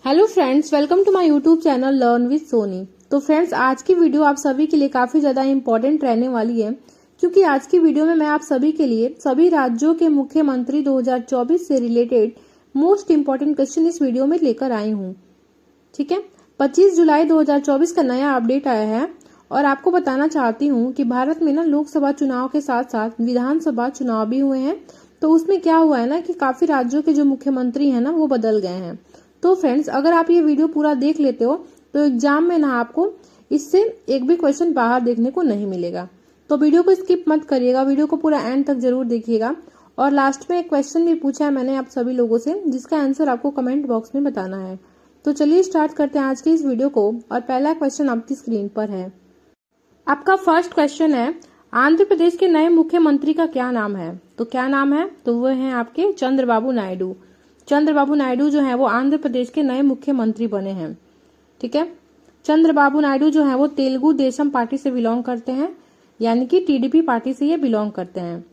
Hello friends, welcome to my YouTube channel learn with Soni. तो friends, आज की video आप सभी के लिए काफी ज्यादा इम्पोर्टेंट रहने वाली है, क्योंकि आज की वीडियो में मैं आप सभी के लिए सभी राज्यों के मुख्यमंत्री 2024 से रिलेटेड मोस्ट इम्पोर्टेंट क्वेश्चन इस वीडियो में लेकर आई हूँ। ठीक है, 25 जुलाई 2024 का नया अपडेट आया है और आपको बताना चाहती हूँ कि भारत में ना लोकसभा चुनाव के साथ साथ विधानसभा चुनाव भी हुए हैं। तो उसमें क्या हुआ है ना कि काफी राज्यों के जो मुख्यमंत्री हैं ना वो बदल गए हैं। तो फ्रेंड्स, अगर आप ये वीडियो पूरा देख लेते हो तो एग्जाम में ना आपको इससे एक भी क्वेश्चन बाहर देखने को नहीं मिलेगा। तो वीडियो को स्किप मत करिएगा, वीडियो को पूरा एंड तक जरूर देखिएगा। और लास्ट में एक क्वेश्चन भी पूछा है मैंने आप सभी लोगों से, जिसका आंसर आपको कमेंट बॉक्स में बताना है। तो चलिए स्टार्ट करते हैं आज की इस वीडियो को। और पहला क्वेश्चन आपकी स्क्रीन पर है। आपका फर्स्ट क्वेश्चन है, आंध्र प्रदेश के नए मुख्यमंत्री का क्या नाम है? तो क्या नाम है? तो वो है आपके चंद्रबाबू नायडू। चंद्रबाबू नायडू जो है वो आंध्र प्रदेश के नए मुख्यमंत्री बने हैं। ठीक है, चंद्रबाबू नायडू जो है वो तेलुगु देशम पार्टी से बिलोंग करते हैं, यानी कि टीडीपी पार्टी से ये बिलोंग करते हैं।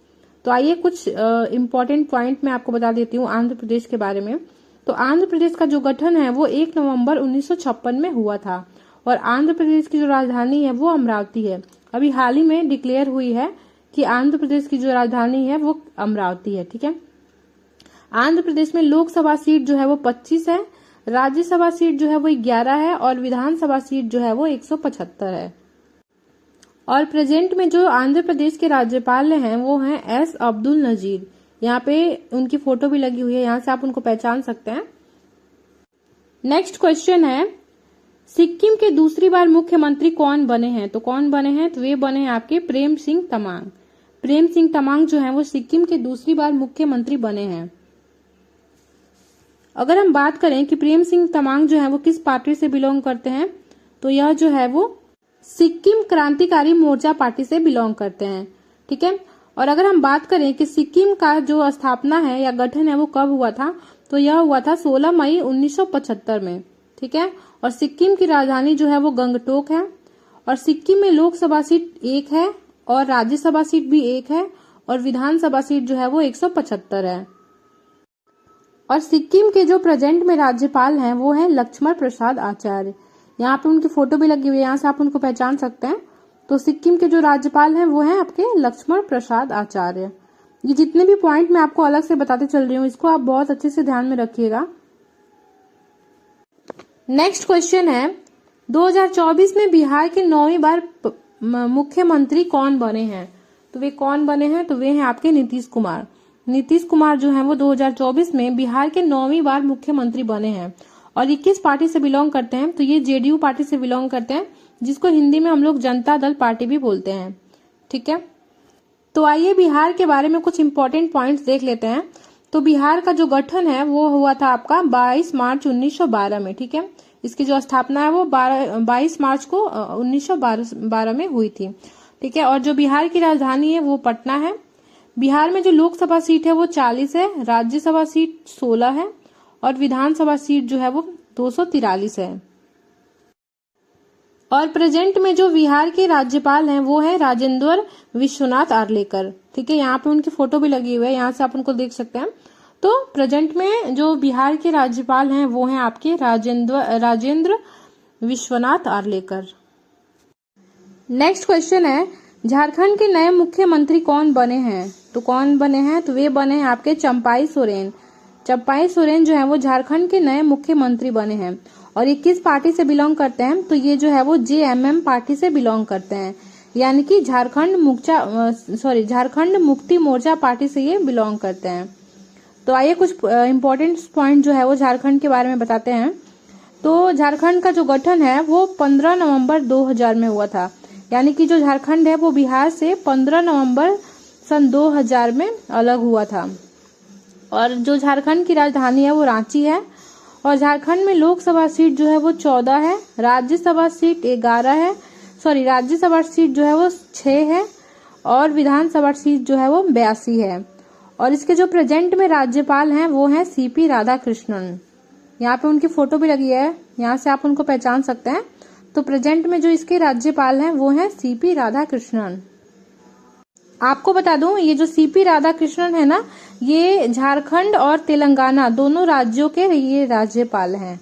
तो आइए कुछ इम्पोर्टेंट पॉइंट मैं आपको बता देती हूँ आंध्र प्रदेश के बारे में। तो आंध्र प्रदेश का जो गठन है वो 1 नवंबर 1956 में हुआ था और आंध्र प्रदेश की जो राजधानी है वो अमरावती है। अभी हाल ही में डिक्लेयर हुई है कि आंध्र प्रदेश की जो राजधानी है वो अमरावती है। ठीक है, आंध्र प्रदेश में लोकसभा सीट जो है वो 25 है, राज्यसभा सीट जो है वो 11 है और विधानसभा सीट जो है वो 175 है। और प्रेजेंट में जो आंध्र प्रदेश के राज्यपाल हैं वो हैं एस अब्दुल नजीर। यहाँ पे उनकी फोटो भी लगी हुई है, यहाँ से आप उनको पहचान सकते हैं। नेक्स्ट क्वेश्चन है, सिक्किम के दूसरी बार मुख्यमंत्री कौन बने हैं? तो कौन बने हैं? तो वे बने हैं आपके प्रेम सिंह तमांग। प्रेम सिंह तमांग जो है वो सिक्किम के दूसरी बार मुख्यमंत्री बने हैं। अगर हम बात करें कि प्रेम सिंह तमांग जो है वो किस पार्टी से बिलोंग करते हैं, तो यह जो है वो सिक्किम क्रांतिकारी मोर्चा पार्टी से बिलोंग करते हैं। ठीक है, और अगर हम बात करें कि सिक्किम का जो स्थापना है या गठन है वो कब हुआ था, तो यह हुआ था 16 मई 1975 में। ठीक है, और सिक्किम की राजधानी जो है वो गंगटोक है और सिक्किम में लोकसभा सीट 1 है और राज्यसभा सीट भी 1 है और विधानसभा सीट जो है वो 175 है। और सिक्किम के जो प्रेजेंट में राज्यपाल हैं वो हैं लक्ष्मण प्रसाद आचार्य। यहाँ पे उनकी फोटो भी लगी हुई है, यहाँ से आप उनको पहचान सकते हैं। तो सिक्किम के जो राज्यपाल हैं वो हैं आपके लक्ष्मण प्रसाद आचार्य। ये जितने भी पॉइंट मैं आपको अलग से बताते चल रही हूँ, इसको आप बहुत अच्छे से ध्यान में रखिएगा। नेक्स्ट क्वेश्चन है, 2024 में बिहार के 9वीं बार मुख्यमंत्री कौन बने हैं? तो वे कौन बने हैं? तो वे हैं आपके नीतीश कुमार। नीतीश कुमार जो है वो 2024 में बिहार के 9वीं बार मुख्यमंत्री बने हैं और ये किस पार्टी से बिलोंग करते हैं? तो ये जेडीयू पार्टी से बिलोंग करते हैं, जिसको हिंदी में हम लोग जनता दल पार्टी भी बोलते हैं। ठीक है, तो आइए बिहार के बारे में कुछ इंपॉर्टेंट पॉइंट्स देख लेते हैं। तो बिहार का जो गठन है वो हुआ था आपका 22 मार्च 1912 में। ठीक है, इसकी जो स्थापना है वो 22 मार्च को 1912 में हुई थी। ठीक है, और जो बिहार की राजधानी है वो पटना है। बिहार में जो लोकसभा सीट है वो 40 है, राज्यसभा सीट 16 है और विधानसभा सीट जो है वो 243 है। और प्रेजेंट में जो बिहार के राज्यपाल हैं वो है राजेंद्र विश्वनाथ आर्लेकर। ठीक है, यहाँ पे उनकी फोटो भी लगी हुई है, यहाँ से आप उनको देख सकते हैं। तो प्रेजेंट में जो बिहार के राज्यपाल हैं वो हैं आपके राजेंद्र विश्वनाथ आर्लेकर। नेक्स्ट क्वेश्चन है, झारखंड के नए मुख्यमंत्री कौन बने हैं? तो कौन बने हैं? तो वे बने हैं आपके चंपाई सोरेन। चंपाई सोरेन जो है वो झारखंड के नए मुख्यमंत्री बने हैं और ये किस पार्टी से बिलोंग करते हैं? तो ये जो है वो जेएमएम पार्टी से बिलोंग करते हैं, यानी कि झारखंड मुक्ति मोर्चा पार्टी से ये बिलोंग करते हैं। तो आइए कुछ इंपॉर्टेंट पॉइंट जो है वो झारखंड के बारे में बताते हैं। तो झारखंड का जो गठन है वो 15 नवंबर 2000 में हुआ था, यानी कि जो झारखंड है वो बिहार से 15 नवंबर सन 2000 में अलग हुआ था। और जो झारखंड की राजधानी है वो रांची है और झारखंड में लोकसभा सीट जो है वो 14 है, राज्यसभा सीट 11 है, राज्यसभा सीट जो है वो 6 है और विधानसभा सीट जो है वो 82 है। और इसके जो प्रेजेंट में राज्यपाल हैं वो हैं सीपी राधाकृष्णन। यहाँ पे उनकी फोटो भी लगी है, यहाँ से आप उनको पहचान सकते हैं। तो प्रेजेंट में जो इसके राज्यपाल हैं वो हैं सीपी राधाकृष्णन। आपको बता दूं, ये जो सीपी राधाकृष्णन है ना, ये झारखंड और तेलंगाना दोनों राज्यों के ये राज्यपाल हैं।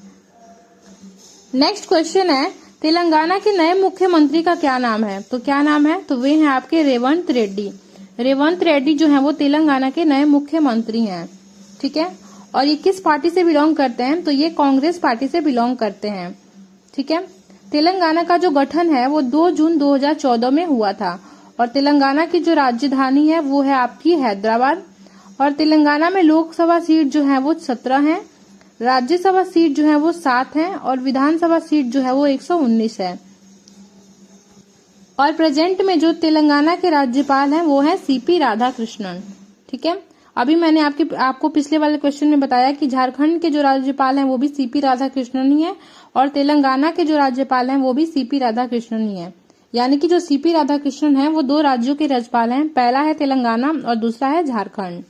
नेक्स्ट क्वेश्चन है, तेलंगाना के नए मुख्यमंत्री का क्या नाम है? तो क्या नाम है? तो वे हैं आपके रेवंत रेड्डी। रेवंत रेड्डी जो है वो तेलंगाना के नए मुख्यमंत्री हैं, ठीक है। और ये किस पार्टी से बिलोंग करते हैं? तो ये कांग्रेस पार्टी से बिलोंग करते हैं, ठीक है। तेलंगाना का जो गठन है वो 2 जून 2014 में हुआ था और तेलंगाना की जो राजधानी है वो है आपकी हैदराबाद। और तेलंगाना में लोकसभा सीट जो है वो 17 है, राज्यसभा सीट जो है वो 7 है और विधानसभा सीट जो है वो 119 है। और प्रेजेंट में जो तेलंगाना के राज्यपाल हैं वो है सीपी राधाकृष्णन, ठीक है। अभी मैंने आपको पिछले वाले क्वेश्चन में बताया कि झारखंड के जो राज्यपाल हैं वो भी सीपी राधाकृष्णन ही है और तेलंगाना के जो राज्यपाल हैं वो भी सीपी राधाकृष्णन ही है। यानी कि जो सीपी राधाकृष्णन है वो 2 राज्यों के राज्यपाल हैं, पहला है तेलंगाना और दूसरा है झारखंड।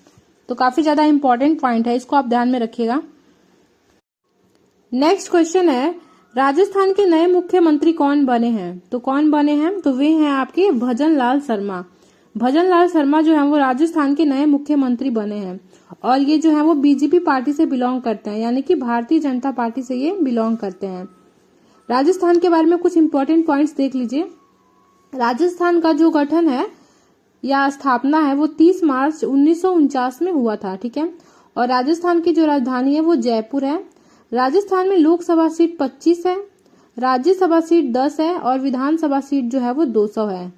तो काफी ज्यादा इंपॉर्टेंट पॉइंट है, इसको आप ध्यान में रखिएगा। नेक्स्ट क्वेश्चन है, राजस्थान के नए मुख्यमंत्री कौन बने हैं? तो कौन बने हैं? तो वे हैं आपके भजन लाल शर्मा। भजन लाल शर्मा जो है वो राजस्थान के नए मुख्यमंत्री बने हैं और ये जो है वो बीजेपी पार्टी से बिलोंग करते हैं, यानी कि भारतीय जनता पार्टी से ये बिलोंग करते हैं। राजस्थान के बारे में कुछ इंपॉर्टेंट पॉइंट्स देख लीजिए। राजस्थान का जो गठन है या स्थापना है वो 30 मार्च 1949 में हुआ था, ठीक है। और राजस्थान की जो राजधानी है वो जयपुर है। राजस्थान में लोकसभा सीट 25 है, राज्यसभा सीट 10 है और विधानसभा सीट जो है वो 200 है।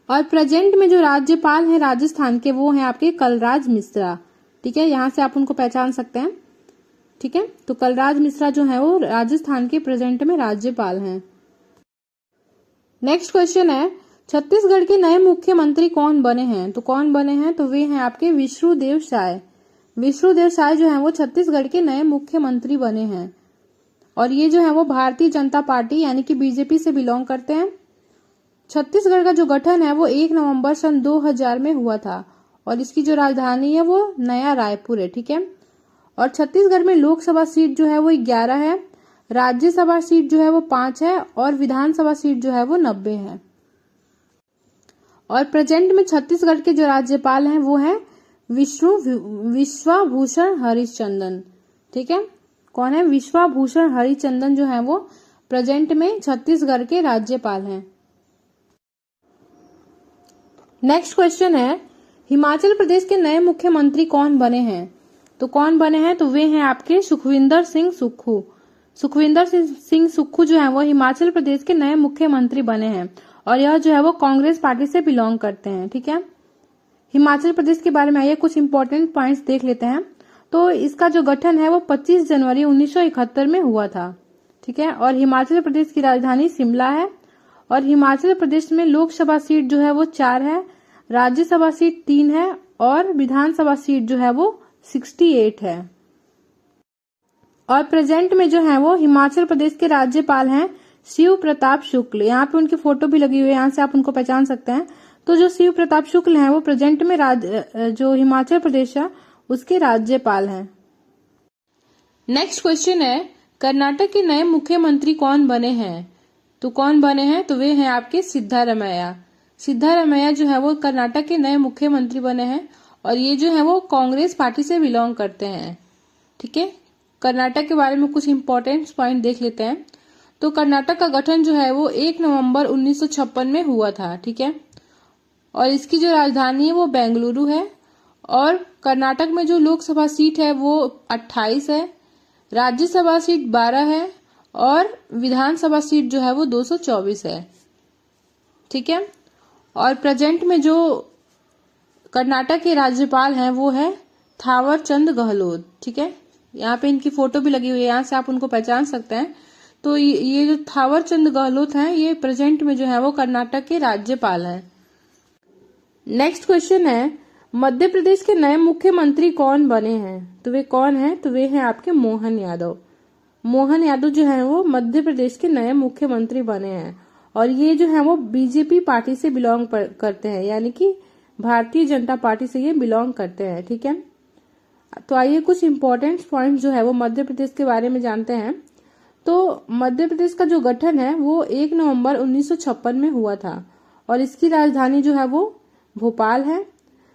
और प्रेजेंट में जो राज्यपाल हैं राजस्थान के वो हैं आपके कलराज मिश्रा, ठीक है। यहां से आप उनको पहचान सकते हैं, ठीक है। तो कलराज मिश्रा जो है वो राजस्थान के प्रेजेंट में राज्यपाल हैं। नेक्स्ट क्वेश्चन है, छत्तीसगढ़ के नए मुख्यमंत्री कौन बने हैं? तो कौन बने हैं? तो वे हैं आपके विष्णुदेव साय। विष्णुदेव साय जो है वो छत्तीसगढ़ के नए मुख्यमंत्री बने हैं और ये जो है वो भारतीय जनता पार्टी यानी कि बीजेपी से बिलोंग करते हैं। छत्तीसगढ़ का जो गठन है वो 1 नवंबर सन 2000 में हुआ था और इसकी जो राजधानी है वो नया रायपुर है, ठीक है। और छत्तीसगढ़ में लोकसभा सीट जो है वो 11 है, राज्यसभा सीट जो है वो 5 है और विधानसभा सीट जो है वो 90 है। और प्रेजेंट में छत्तीसगढ़ के जो राज्यपाल हैं वो है विश्वभूषण हरिचंदन, ठीक है। कौन है? विश्वभूषण हरिचंदन जो है वो प्रेजेंट में छत्तीसगढ़ के राज्यपाल हैं। नेक्स्ट क्वेश्चन है, हिमाचल प्रदेश के नए मुख्यमंत्री कौन बने हैं? तो कौन बने हैं? तो वे हैं आपके सुखविंदर सिंह सुक्खू। सुखविंदर सिंह सुक्खू जो है वो हिमाचल प्रदेश के नए मुख्यमंत्री बने हैं और यह जो है वो कांग्रेस पार्टी से बिलोंग करते हैं, ठीक है। हिमाचल प्रदेश के बारे में आइए कुछ इंपॉर्टेंट पॉइंट्स देख लेते हैं। तो इसका जो गठन है वो 25 जनवरी 1971 में हुआ था, ठीक है। और हिमाचल प्रदेश की राजधानी शिमला है और हिमाचल प्रदेश में लोकसभा सीट जो है वो 4 है, राज्यसभा सीट 3 है और विधानसभा सीट जो है वो 68 है। और प्रेजेंट में जो है वो हिमाचल प्रदेश के राज्यपाल हैं शिव प्रताप शुक्ल। यहाँ पे उनकी फोटो भी लगी हुई है, यहाँ से आप उनको पहचान सकते हैं। तो जो शिव प्रताप शुक्ल हैं वो प्रेजेंट में जो हिमाचल प्रदेश है उसके राज्यपाल हैं। नेक्स्ट क्वेश्चन है, कर्नाटक के नए मुख्यमंत्री कौन बने हैं? तो कौन बने हैं? तो वे हैं आपके सिद्धारमैया। सिद्धारमैया जो है वो कर्नाटक के नए मुख्यमंत्री बने हैं और ये जो है वो कांग्रेस पार्टी से बिलोंग करते हैं, ठीक है। कर्नाटक के बारे में कुछ इंपॉर्टेंट पॉइंट देख लेते हैं। तो कर्नाटक का गठन जो है वो 1 नवंबर 1956 में हुआ था, ठीक है। और इसकी जो राजधानी है वो बेंगलुरु है और कर्नाटक में जो लोकसभा सीट है वो 28 है, राज्यसभा सीट 12 है और विधानसभा सीट जो है वो 224 है, ठीक है। और प्रेजेंट में जो कर्नाटक के राज्यपाल हैं वो है थावर चंद गहलोत, ठीक है। यहाँ पे इनकी फोटो भी लगी हुई है, यहाँ से आप उनको पहचान सकते हैं। तो ये जो थावर चंद गहलोत हैं ये प्रेजेंट में जो है वो कर्नाटक के राज्यपाल हैं। नेक्स्ट क्वेश्चन है, मध्य प्रदेश के नए मुख्यमंत्री कौन बने हैं? तो वे कौन हैं? तो वे हैं आपके मोहन यादव। मोहन यादव जो है वो मध्य प्रदेश के नए मुख्यमंत्री बने हैं और ये जो है वो बीजेपी पार्टी से बिलोंग करते हैं, यानी कि भारतीय जनता पार्टी से ये बिलोंग करते हैं, ठीक है। तो आइए कुछ इंपॉर्टेंट पॉइंट जो है वो मध्य प्रदेश के बारे में जानते हैं। तो मध्य प्रदेश का जो गठन है वो 1 नवंबर 1956 में हुआ था और इसकी राजधानी जो है वो भोपाल है।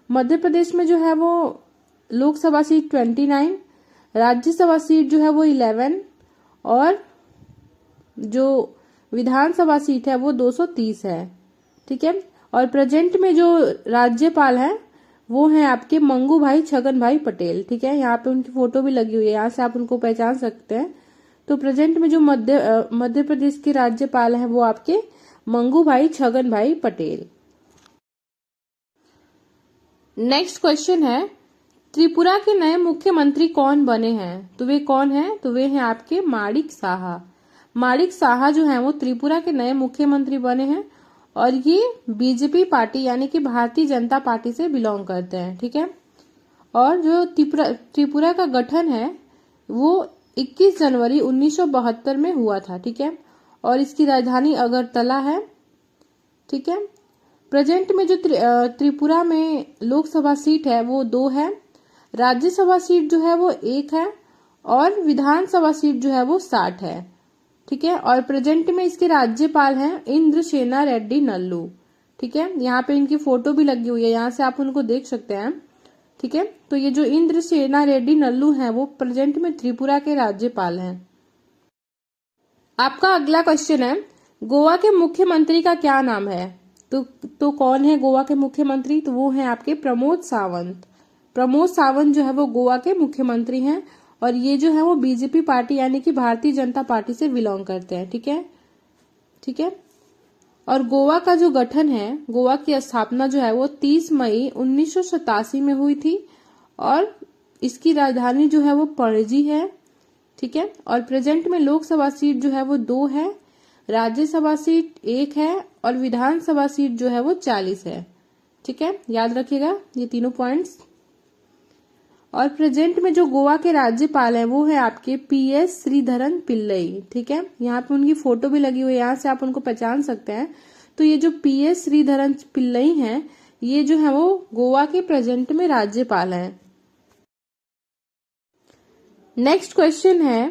मध्य प्रदेश में जो है वो लोकसभा सीट 29, राज्यसभा सीट जो है वो 11 और जो विधानसभा सीट है वो 230 है। ठीक है। और प्रेजेंट में जो राज्यपाल है वो है आपके मंगू भाई छगन भाई पटेल। ठीक है। यहाँ पे उनकी फोटो भी लगी हुई है, यहाँ से आप उनको पहचान सकते हैं। तो प्रेजेंट में जो मध्य प्रदेश के राज्यपाल हैं वो आपके मंगू भाई छगन भाई पटेल। नेक्स्ट क्वेश्चन है, त्रिपुरा के नए मुख्यमंत्री कौन बने हैं? तो वे कौन हैं? तो वे हैं आपके माणिक साहा। माणिक साहा जो है वो त्रिपुरा के नए मुख्यमंत्री बने हैं और ये बीजेपी पार्टी यानी कि भारतीय जनता पार्टी से बिलोंग करते हैं। ठीक है। और जो त्रिपुरा का गठन है वो 21 जनवरी 1972 में हुआ था। ठीक है। और इसकी राजधानी अगरतला है। ठीक है। प्रेजेंट में जो त्रिपुरा में लोकसभा सीट है वो 2 है, राज्यसभा सीट जो है वो 1 है और विधानसभा सीट जो है वो 60 है। ठीक है। और प्रेजेंट में इसके राज्यपाल हैं इंद्रसेना रेड्डी नल्लू। ठीक है। यहाँ पे इनकी फोटो भी लगी हुई है, यहाँ से आप उनको देख सकते हैं। ठीक है। तो ये जो इंद्रसेना रेड्डी नल्लू हैं वो प्रेजेंट में त्रिपुरा के राज्यपाल हैं। आपका अगला क्वेश्चन है, गोवा के मुख्यमंत्री का क्या नाम है? तो कौन है गोवा के मुख्यमंत्री? तो वो है आपके प्रमोद सावंत। प्रमोद सावंत जो है वो गोवा के मुख्यमंत्री हैं और ये जो है वो बीजेपी पार्टी यानी कि भारतीय जनता पार्टी से बिलोंग करते हैं। ठीक है। ठीक है। और गोवा का जो गठन है, गोवा की स्थापना जो है वो 30 मई 1987 में हुई थी और इसकी राजधानी जो है वो पणजी है। ठीक है। और प्रेजेंट में लोकसभा सीट जो है वो 2 है, राज्यसभा सीट 1 है और विधानसभा सीट जो है वो 40 है। ठीक है। याद रखिएगा ये तीनों पॉइंट्स। और प्रेजेंट में जो गोवा के राज्यपाल हैं वो है आपके PS श्रीधरन पिल्लई। ठीक है। यहाँ पे उनकी फोटो भी लगी हुई है, यहाँ से आप उनको पहचान सकते हैं। तो ये जो PS श्रीधरन पिल्लई हैं ये जो है वो गोवा के प्रेजेंट में राज्यपाल हैं। नेक्स्ट क्वेश्चन है,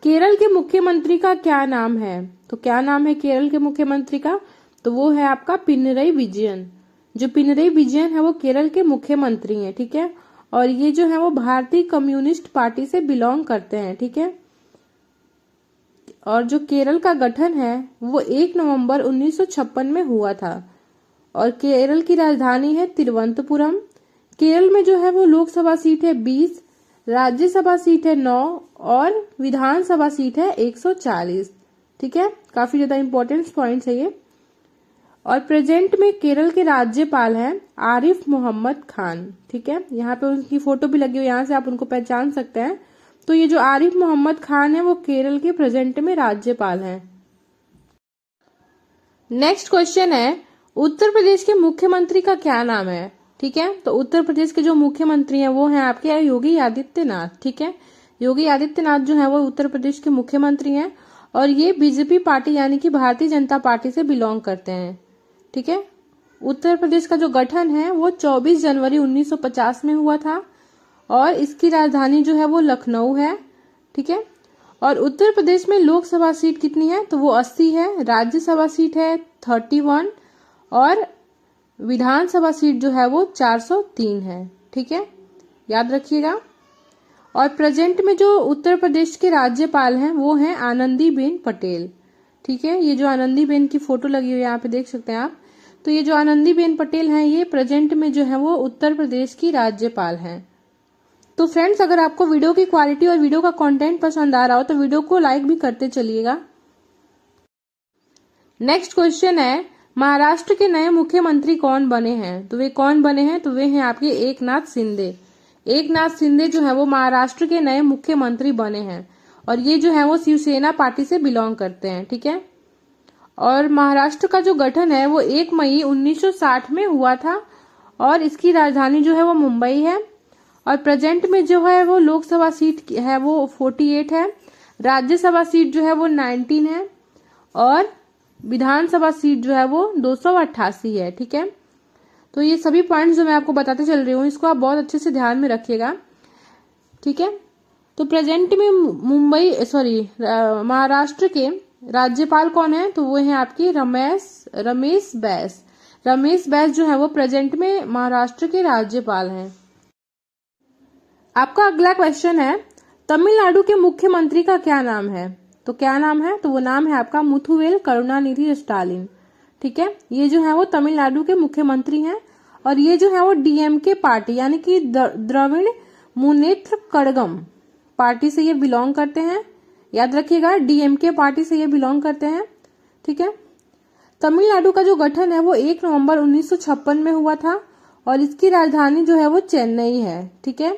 केरल के मुख्यमंत्री का क्या नाम है? तो क्या नाम है केरल के मुख्यमंत्री का? तो वो है आपका पिनरई विजयन। जो पिनरई विजयन है वो केरल के मुख्यमंत्री हैं। ठीक है। और ये जो है वो भारतीय कम्युनिस्ट पार्टी से बिलोंग करते हैं। ठीक है। और जो केरल का गठन है वो 1 नवंबर 1956 में हुआ था और केरल की राजधानी है तिरुवनंतपुरम। केरल में जो है वो लोकसभा सीट है 20, राज्यसभा सीट है 9 और विधानसभा सीट है 140। ठीक है। काफी ज्यादा इंपॉर्टेंट पॉइंट्स है ये। और प्रेजेंट में केरल के राज्यपाल हैं आरिफ मोहम्मद खान। ठीक है। यहाँ पे उनकी फोटो भी लगी हुई है, यहाँ से आप उनको पहचान सकते हैं। तो ये जो आरिफ मोहम्मद खान है वो केरल के प्रेजेंट में राज्यपाल हैं। नेक्स्ट क्वेश्चन है, उत्तर प्रदेश के मुख्यमंत्री का क्या नाम है? ठीक है। तो उत्तर प्रदेश के जो मुख्यमंत्री हैं वो हैं आपके योगी आदित्यनाथ। ठीक है। योगी आदित्यनाथ जो है वो उत्तर प्रदेश के मुख्यमंत्री हैं और ये बीजेपी पार्टी यानी कि भारतीय जनता पार्टी से बिलोंग करते हैं। ठीक है। उत्तर प्रदेश का जो गठन है वो 24 जनवरी 1950 में हुआ था और इसकी राजधानी जो है वो लखनऊ है। ठीक है। और उत्तर प्रदेश में लोकसभा सीट कितनी है? तो वो 80 है, राज्यसभा सीट है 31 और विधानसभा सीट जो है वो 403 है। ठीक है। याद रखिएगा। और प्रेजेंट में जो उत्तर प्रदेश के राज्यपाल हैं वो हैं आनंदीबेन पटेल। ठीक है। ये जो आनंदीबेन की फोटो लगी हुई है यहाँ पे देख सकते हैं आप। तो ये जो आनंदीबेन पटेल हैं ये प्रेजेंट में जो है वो उत्तर प्रदेश की राज्यपाल हैं। तो फ्रेंड्स, अगर आपको वीडियो की क्वालिटी और वीडियो का कंटेंट पसंद आ रहा हो तो वीडियो को लाइक भी करते चलिएगा। नेक्स्ट क्वेश्चन है, महाराष्ट्र के नए मुख्यमंत्री कौन बने हैं? तो वे कौन बने हैं? तो वे हैं आपके एकनाथ शिंदे। एकनाथ शिंदे जो है वो महाराष्ट्र के नए मुख्यमंत्री बने हैं और ये जो है वो शिवसेना पार्टी से बिलोंग करते हैं। ठीक है। और महाराष्ट्र का जो गठन है वो 1 मई 1960 में हुआ था और इसकी राजधानी जो है वो मुंबई है। और प्रेजेंट में जो है वो लोकसभा सीट है वो 48 है, राज्यसभा सीट जो है वो 19 है और विधानसभा सीट जो है वो 288 है। ठीक है। तो ये सभी पॉइंट्स जो मैं आपको बताते चल रही हूँ इसको आप बहुत अच्छे से ध्यान में रखिएगा। ठीक है। तो प्रेजेंट में महाराष्ट्र के राज्यपाल कौन है? तो वो है आपके रमेश बैस। रमेश बैस जो है वो प्रेजेंट में महाराष्ट्र के राज्यपाल हैं। आपका अगला क्वेश्चन है, तमिलनाडु के मुख्यमंत्री का क्या नाम है? तो क्या नाम है? तो वो नाम है आपका मुथुवेल करुणानिधि स्टालिन। ठीक है, ये जो है वो तमिलनाडु के मुख्यमंत्री हैं और ये जो है वो डीएमके पार्टी यानी कि द्रविड़ मुनेत्र कड़गम पार्टी से ये बिलोंग करते हैं। याद रखिएगा, डीएमके पार्टी से ये बिलोंग करते हैं। ठीक है, तमिलनाडु का जो गठन है वो 1 नवंबर 1956 में हुआ था और इसकी राजधानी जो है वो चेन्नई है। ठीक है,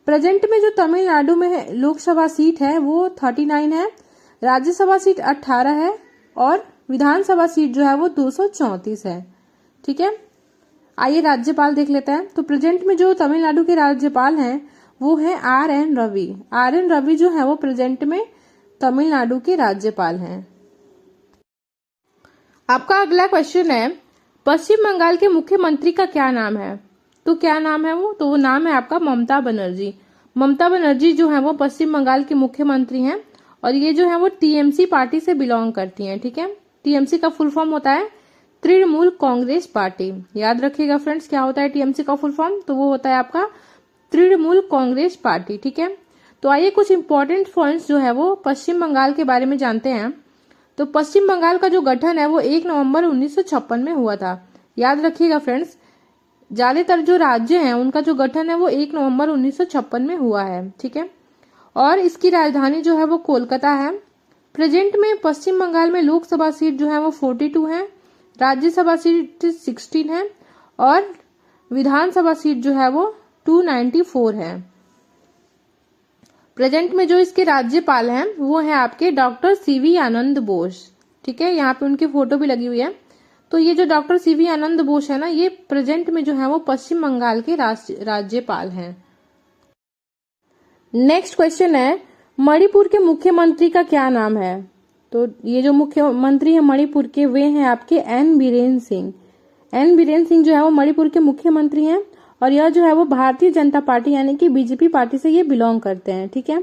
प्रेजेंट में जो तमिलनाडु में है लोकसभा सीट है वो 39 है, राज्यसभा सीट 18 है और विधानसभा सीट जो है वो 234 है। ठीक है, आइए राज्यपाल देख लेते हैं। तो प्रेजेंट में जो तमिलनाडु के राज्यपाल हैं वो है RN रवि। RN रवि जो है वो प्रेजेंट में तमिलनाडु के राज्यपाल हैं। आपका अगला क्वेश्चन है, पश्चिम बंगाल के मुख्यमंत्री का क्या नाम है? तो क्या नाम है वो? तो वो नाम है आपका ममता बनर्जी। ममता बनर्जी जो है वो पश्चिम बंगाल की मुख्यमंत्री हैं और ये जो है वो टीएमसी पार्टी से बिलोंग करती हैं। ठीक है, टीएमसी का फुल फॉर्म होता है तृणमूल कांग्रेस पार्टी। याद रखिएगा फ्रेंड्स, क्या होता है टीएमसी का फुल फॉर्म? तो वो होता है आपका तृणमूल कांग्रेस पार्टी। ठीक है, तो आइए कुछ इंपॉर्टेंट पॉइंट्स जो है वो पश्चिम बंगाल के बारे में जानते हैं। तो पश्चिम बंगाल का जो गठन है वो 1 नवंबर 1956 में हुआ था। याद रखिएगा फ्रेंड्स, ज्यादातर जो राज्य हैं उनका जो गठन है वो 1 नवंबर 1956 में हुआ है। ठीक है, और इसकी राजधानी जो है वो कोलकाता है। प्रेजेंट में पश्चिम बंगाल में लोकसभा सीट जो है वो 42 है, राज्यसभा सीट 16 है और विधानसभा सीट जो है वो 294 है। प्रेजेंट में जो इसके राज्यपाल हैं वो है आपके डॉक्टर सीवी आनंद बोस। ठीक है, यहाँ पे उनकी फोटो भी लगी हुई है। तो ये जो डॉक्टर सीवी आनंद बोस है ना, ये प्रेजेंट में जो है वो पश्चिम बंगाल के राज्यपाल हैं। नेक्स्ट क्वेश्चन है, मणिपुर के मुख्यमंत्री का क्या नाम है? तो ये जो मुख्यमंत्री है मणिपुर के वे हैं आपके एन बीरेन सिंह। एन बीरेन सिंह जो है वो मणिपुर के मुख्यमंत्री हैं और यह जो है वो भारतीय जनता पार्टी यानी कि बीजेपी पार्टी से ये बिलोंग करते हैं। ठीक है,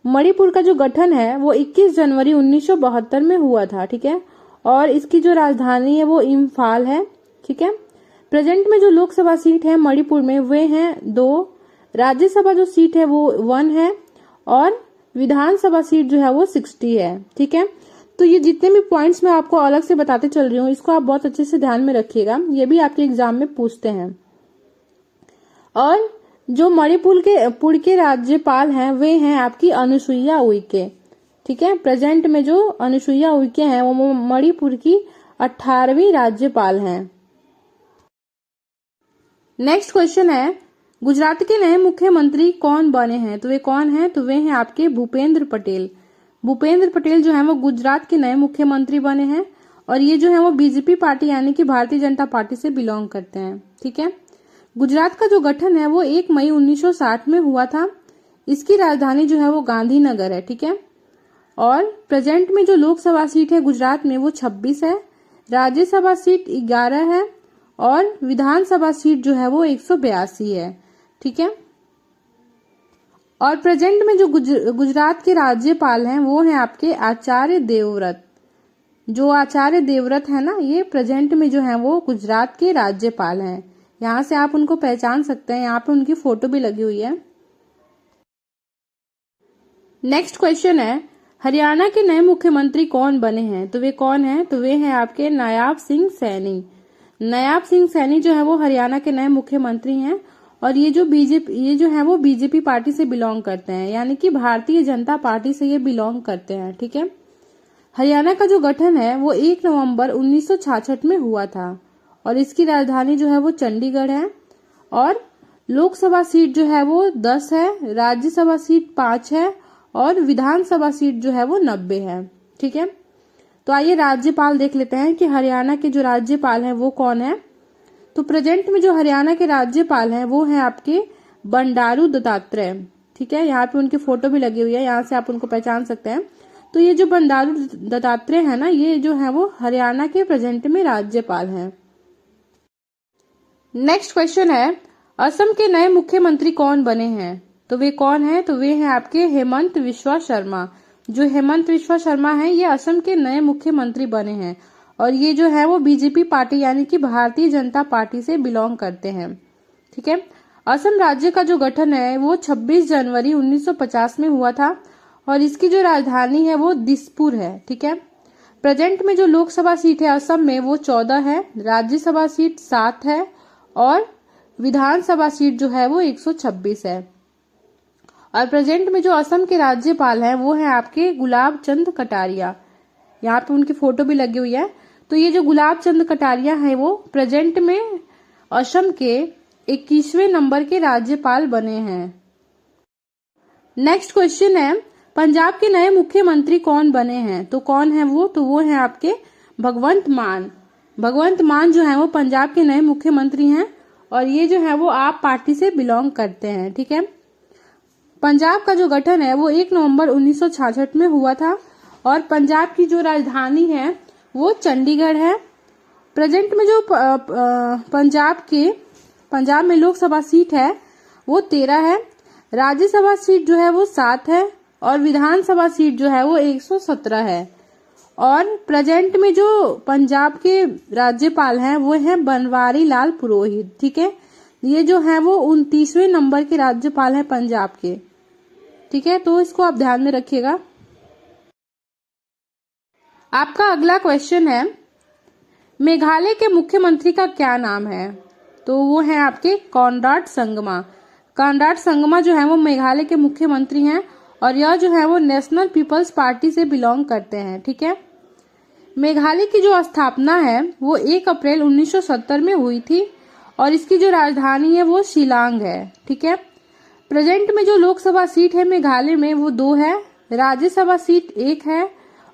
मणिपुर का जो गठन है वो 21 जनवरी 1972 में हुआ था। ठीक है, और इसकी जो राजधानी है वो इम्फाल है। ठीक है, प्रेजेंट में जो लोकसभा सीट है मणिपुर में वे हैं 2, राज्यसभा जो सीट है वो 1 है और विधानसभा सीट जो है वो 60 है। ठीक है, तो ये जितने भी पॉइंट्स मैं आपको अलग से बताते चल रही हूँ इसको आप बहुत अच्छे से ध्यान में रखिएगा, ये भी आपके एग्जाम में पूछते हैं। और जो मणिपुर के राज्यपाल हैं वे हैं आपकी अनुसुईया उइके। ठीक है, प्रेजेंट में जो अनुसुईया उइके हैं वो मणिपुर की 18वीं राज्यपाल हैं। नेक्स्ट क्वेश्चन है, गुजरात के नए मुख्यमंत्री कौन बने हैं? तो वे कौन हैं? तो वे हैं आपके भूपेंद्र पटेल। भूपेंद्र पटेल जो है वो गुजरात के नए मुख्यमंत्री बने हैं और ये जो है वो बीजेपी पार्टी यानी कि भारतीय जनता पार्टी से बिलोंग करते हैं। ठीक है, गुजरात का जो गठन है वो 1 मई 1960 में हुआ था। इसकी राजधानी जो है वो गांधीनगर है। ठीक है, और प्रेजेंट में जो लोकसभा सीट है गुजरात में वो 26 है, राज्यसभा सीट 11 है और विधानसभा सीट जो है वो 182 है। ठीक है, और प्रेजेंट में जो गुजरात के राज्यपाल हैं वो हैं आपके आचार्य देवव्रत। जो आचार्य देवव्रत है ना, ये प्रेजेंट में जो है वो गुजरात के राज्यपाल हैं। यहाँ से आप उनको पहचान सकते हैं, यहाँ पे उनकी फोटो भी लगी हुई है। नेक्स्ट क्वेश्चन है, हरियाणा के नए मुख्यमंत्री कौन बने हैं? तो वे कौन हैं? तो वे हैं आपके नायाब सिंह सैनी। नायाब सिंह सैनी जो है वो हरियाणा के नए मुख्यमंत्री हैं और ये जो है वो बीजेपी पार्टी से बिलोंग करते हैं यानी कि भारतीय जनता पार्टी से ये बिलोंग करते हैं। ठीक है, हरियाणा का जो गठन है वो 1 नवंबर 1966 में हुआ था और इसकी राजधानी जो है वो चंडीगढ़ है और लोकसभा सीट जो है वो 10 है, राज्यसभा सीट 5 है और विधानसभा सीट जो है वो 90 है। ठीक है, तो आइए राज्यपाल देख लेते हैं कि हरियाणा के जो राज्यपाल हैं वो कौन है। तो प्रेजेंट में जो हरियाणा के राज्यपाल हैं वो हैं आपके बंडारू दत्तात्रेय। ठीक है, यहाँ पे उनकी फोटो भी लगी हुई है, यहाँ से आप उनको पहचान सकते हैं। तो ये जो बंडारू दत्तात्रेय है ना, ये जो है वो हरियाणा के प्रेजेंट में राज्यपाल हैं। नेक्स्ट क्वेश्चन है, असम के नए मुख्यमंत्री कौन बने हैं? तो वे कौन हैं? तो वे हैं आपके हेमंत विश्वा शर्मा। जो हेमंत विश्वा शर्मा हैं ये असम के नए मुख्यमंत्री बने हैं और ये जो है वो बीजेपी पार्टी यानी कि भारतीय जनता पार्टी से बिलोंग करते हैं। ठीक है, असम राज्य का जो गठन है वो 26 जनवरी 1950 में हुआ था और इसकी जो राजधानी है वो दिसपुर है। ठीक है। प्रेजेंट में जो लोकसभा सीट है असम में वो 14 है, राज्यसभा सीट 7 है और विधानसभा सीट जो है वो 126 है। और प्रेजेंट में जो असम के राज्यपाल हैं वो हैं आपके गुलाब चंद कटारिया। यहाँ पे उनकी फोटो भी लगी हुई है। तो ये जो गुलाब चंद कटारिया है वो प्रेजेंट में असम के 21वें नंबर के राज्यपाल बने हैं। नेक्स्ट क्वेश्चन है, पंजाब के नए मुख्यमंत्री कौन बने हैं? तो कौन है वो? तो वो हैं आपके भगवंत मान। भगवंत मान जो है वो पंजाब के नए मुख्यमंत्री हैं और ये जो है वो आप पार्टी से बिलोंग करते हैं। ठीक है। पंजाब का जो गठन है वो 1 नवंबर 1966 में हुआ था और पंजाब की जो राजधानी है वो चंडीगढ़ है। प्रेजेंट में जो पंजाब में लोकसभा सीट है वो 13 है, राज्यसभा सीट जो है वो 7 है और विधानसभा सीट जो है वो 117 है। और प्रेजेंट में जो पंजाब के राज्यपाल हैं वो हैं बनवारी लाल पुरोहित। ठीक है। ये जो है वो 29वें नंबर के राज्यपाल हैं पंजाब के। ठीक है। तो इसको आप ध्यान में रखिएगा। आपका अगला क्वेश्चन है, मेघालय के मुख्यमंत्री का क्या नाम है? तो वो है आपके कॉनराड संगमा। कॉनराड संगमा जो है वो मेघालय के मुख्यमंत्री हैं और यह जो है वो नेशनल पीपल्स पार्टी से बिलोंग करते हैं। ठीक है। मेघालय की जो स्थापना है वो 1 अप्रैल 1970 में हुई थी और इसकी जो राजधानी है वो शिलांग है। ठीक है। प्रेजेंट में जो लोकसभा सीट है मेघालय में वो 2 है, राज्यसभा सीट 1 है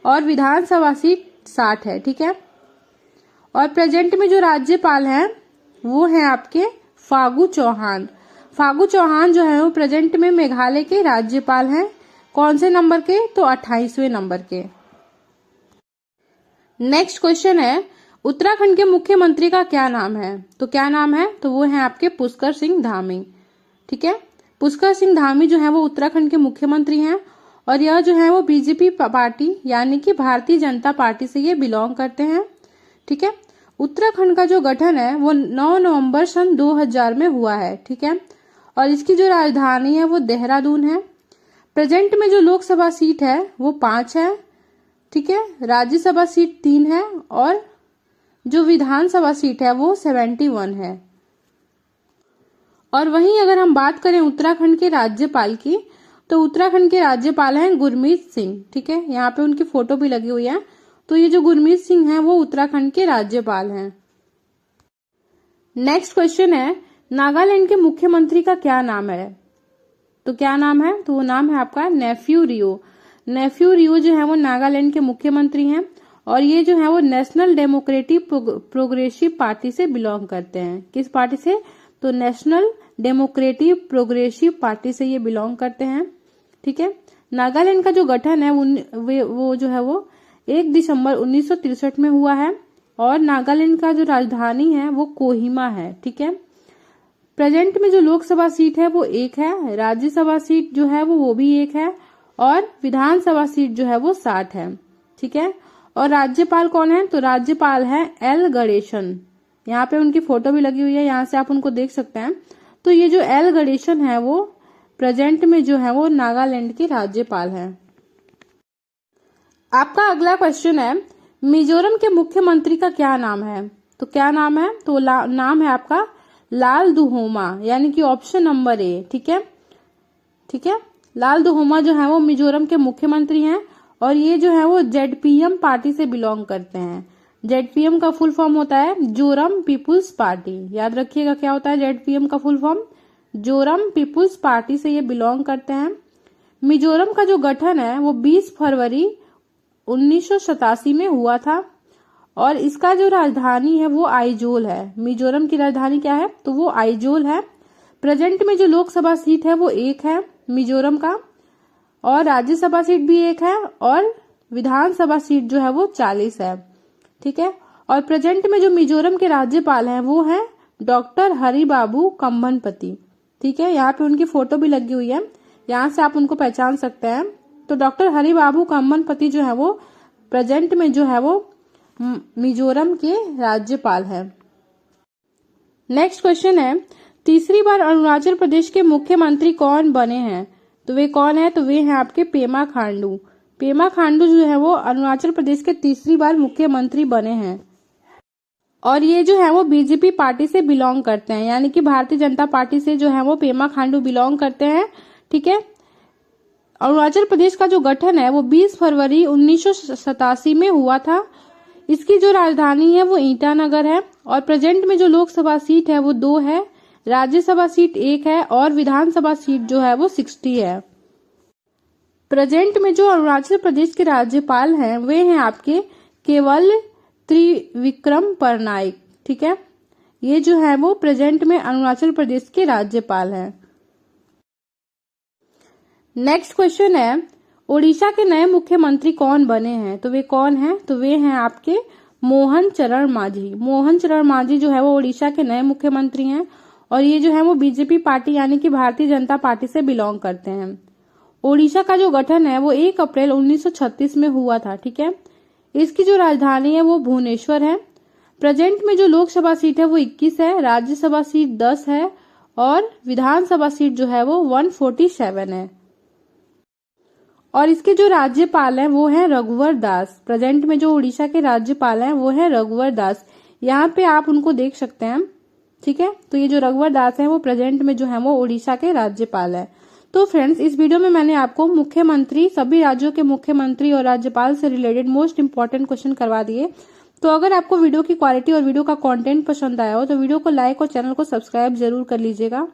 और विधानसभा सीट 60 है। ठीक है। और प्रेजेंट में जो राज्यपाल हैं वो हैं आपके फागू चौहान। फागू चौहान जो है वो प्रेजेंट में मेघालय के राज्यपाल हैं। कौन से नंबर के? तो 28वें नंबर के। नेक्स्ट क्वेश्चन है, उत्तराखंड के मुख्यमंत्री का क्या नाम है? तो क्या नाम है? तो वो है आपके पुष्कर सिंह धामी। ठीक है। पुष्कर सिंह धामी जो है वो उत्तराखंड के मुख्यमंत्री हैं और यह जो है वो बीजेपी पार्टी यानी कि भारतीय जनता पार्टी से ये बिलोंग करते हैं। ठीक है। उत्तराखंड का जो गठन है वो 9 नवंबर सन 2000 में हुआ है। ठीक है। और इसकी जो राजधानी है वो देहरादून है। प्रेजेंट में जो लोकसभा सीट है वो 5 है। ठीक है। राज्यसभा सीट 3 है और जो विधानसभा सीट है वो 71 है। और वहीं अगर हम बात करें उत्तराखंड के राज्यपाल की, तो उत्तराखंड के राज्यपाल हैं गुरमीत सिंह। ठीक है। यहाँ पे उनकी फोटो भी लगी हुई है। तो ये जो गुरमीत सिंह हैं वो उत्तराखंड के राज्यपाल हैं। नेक्स्ट क्वेश्चन है, नागालैंड के मुख्यमंत्री का क्या नाम है? तो क्या नाम है? तो वो नाम है आपका नेफ्यू रियो। नेफ्यू रियो जो है वो नागालैंड के मुख्यमंत्री हैं और ये जो है वो नेशनल डेमोक्रेटिक प्रोग्रेसिव पार्टी से बिलोंग करते हैं। किस पार्टी से? तो नेशनल डेमोक्रेटिक प्रोग्रेसिव पार्टी से ये बिलोंग करते हैं। ठीक है। नागालैंड का जो गठन है वो जो है वो 1 दिसंबर 1963 में हुआ है और नागालैंड का जो राजधानी है वो कोहिमा है। ठीक है। प्रेजेंट में जो लोकसभा सीट है वो 1 है, राज्यसभा सीट जो है वो भी 1 है और विधानसभा सीट जो है वो 60 है। ठीक है। और राज्यपाल कौन है? तो राज्यपाल है एल गणेशन। यहाँ पे उनकी फोटो भी लगी हुई है, यहाँ से आप उनको देख सकते हैं। तो ये जो एल गणेशन है वो प्रेजेंट में जो है वो नागालैंड के राज्यपाल हैं। आपका अगला क्वेश्चन है, मिजोरम के मुख्यमंत्री का क्या नाम है? तो क्या नाम है? तो नाम है आपका लाल दुहोमा यानी कि ऑप्शन नंबर ए। ठीक है। ठीक है। लाल दुहोमा जो है वो मिजोरम के मुख्यमंत्री हैं और ये जो है वो जेडपीएम पार्टी से बिलोंग करते हैं। जेडपीएम का फुल फॉर्म होता है जोरम पीपुल्स पार्टी। याद रखिएगा क्या होता है जेडपीएम का full form? Zoram people's party से ये बिलोंग करते हैं। मिजोरम का जो गठन है वो 20 फरवरी 1987 में हुआ था और इसका जो राजधानी है वो आइजोल है। मिजोरम की राजधानी क्या है? तो वो आइजोल है। प्रेजेंट में जो लोकसभा सीट है वो 1 है मिजोरम का और राज्यसभा सीट भी 1 है और विधानसभा सीट जो है वो 40 है। ठीक है। और प्रेजेंट में जो मिजोरम के राज्यपाल हैं वो हैं डॉक्टर हरिबाबू कम्भनपति। ठीक है। यहाँ पे उनकी फोटो भी लगी हुई है, यहाँ से आप उनको पहचान सकते हैं। तो डॉक्टर हरिबाबू कम्भनपति जो है वो प्रेजेंट में जो है वो मिजोरम के राज्यपाल हैं। नेक्स्ट क्वेश्चन है, तीसरी बार अरुणाचल प्रदेश के मुख्यमंत्री कौन बने हैं? तो वे कौन है? तो वे हैं आपके पेमा खांडू। पेमा खांडू जो है वो अरुणाचल प्रदेश के तीसरी बार मुख्यमंत्री बने हैं और ये जो है वो बीजेपी पार्टी से बिलोंग करते हैं, यानी कि भारतीय जनता पार्टी से जो है वो पेमा खांडू बिलोंग करते हैं। ठीक है। अरुणाचल प्रदेश का जो गठन है वो 20 फरवरी 1987 में हुआ था। इसकी जो राजधानी है वो ईटानगर है और प्रेजेंट में जो लोकसभा सीट है वो 2 है, राज्यसभा सीट 1 है और विधानसभा सीट जो है वो 60 है। प्रेजेंट में जो अरुणाचल प्रदेश के राज्यपाल हैं वे हैं आपके केवल त्रिविक्रम परनाइक। ठीक है। ये जो है वो प्रेजेंट में अरुणाचल प्रदेश के राज्यपाल हैं। नेक्स्ट क्वेश्चन है, ओडिशा के नए मुख्यमंत्री कौन बने हैं? तो वे कौन हैं? तो वे हैं आपके मोहन चरण मांझी। मोहन चरण मांझी जो है वो ओडिशा के नए मुख्यमंत्री हैं और ये जो है वो बीजेपी पार्टी यानी कि भारतीय जनता पार्टी से बिलोंग करते हैं। ओडिशा का जो गठन है वो 1 अप्रैल 1936 में हुआ था। ठीक है। इसकी जो राजधानी है वो भुवनेश्वर है। प्रेजेंट में जो लोकसभा सीट है वो 21 है, राज्यसभा सीट 10 है और विधानसभा सीट जो है वो 147 है। और इसके जो राज्यपाल हैं वो हैं रघुवर दास। प्रेजेंट में जो उड़ीसा के राज्यपाल हैं वो हैं रघुवर दास। यहाँ पे आप उनको देख सकते हैं। ठीक है। तो ये जो रघुवर दास हैं वो प्रेजेंट में जो है वो उड़ीसा के राज्यपाल हैं। तो फ्रेंड्स, इस वीडियो में मैंने आपको मुख्यमंत्री, सभी राज्यों के मुख्यमंत्री और राज्यपाल से रिलेटेड मोस्ट इंपॉर्टेंट क्वेश्चन करवा दिए। तो अगर आपको वीडियो की क्वालिटी और वीडियो का कंटेंट पसंद आया हो तो वीडियो को लाइक और चैनल को सब्सक्राइब जरूर कर लीजिएगा।